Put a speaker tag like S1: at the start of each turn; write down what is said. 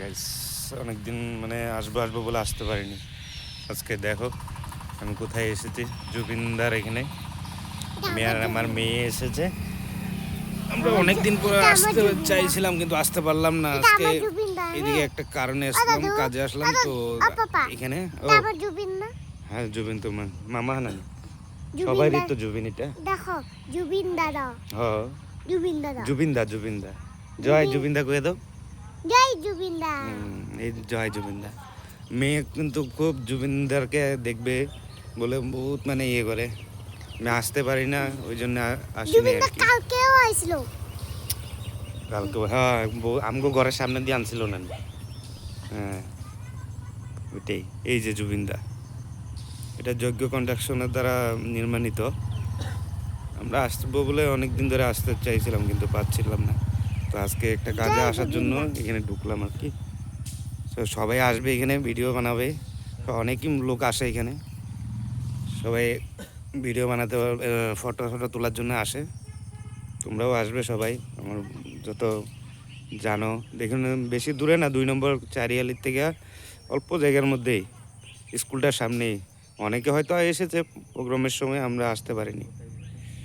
S1: Guys অনেকদিন মানে আসবো আসবো বলে আসতে পারিনি। আজকে দেখো আমি কোথায় এসেছি, জুবিনদার এখানে। আমি আর আমার মেয়ে এসেছে। আমরা অনেকদিন পরে আসতে চাইছিলাম কিন্তু আসতে পারলাম না। আজকে এদিকে একটা কারণে আসলাম, কাজে আসলাম তো এখানে। ও হ্যাঁ, জুবিন তো মামা না, সবারই তো জুবিন। এটা
S2: দেখো জুবিন দাদা,
S1: হ্যাঁ জুবিনদা জুবিনদা। জয় জুবিনদা কয়ে দাও।
S2: জয় জুবিন দা।
S1: এই জয় জুবিনদা। মেয়ে কিন্তু খুব জুবিনদারকে দেখবে বলে বহুত মানে ইয়ে করে। আমি আসতে পারি না, ওই জন্য আসিনি
S2: জুবিন
S1: আর
S2: দা
S1: কি।
S2: কালকেও আইছিল।
S1: কালকে হ্যাঁ আমগো ঘরের সামনে দিয়ে আনছিল না। হ্যাঁ ওইটাই, এই যে জুবিনদা। এটা যজ্ঞ কন্ডাকশনের দ্বারা নির্মাণিত। আমরা আসবো বলে অনেক দিন ধরে আসতে চাইছিলাম কিন্তু পাচ্ছিলাম না। তো আজকে একটা কাজে
S2: জয়
S1: আসার জন্য
S2: জুবিনদা।
S1: এখানে ঢুকলাম আর কি। তো সবাই আসবে এখানে, ভিডিও বানাবে। তো অনেকই লোক আসে এখানে, সবাই ভিডিও বানাতে, ফটো ফটো তোলার জন্য আসে। তোমরাও আসবে সবাই, আমার যত জানো। দেখুন বেশি দূরে না, 2 নম্বর চারিয়ালির থেকে অল্প জায়গার মধ্যেই, স্কুলটার সামনেই। অনেকে হয়তো এসেছে প্রোগ্রামের সময়, আমরা আসতে পারিনি।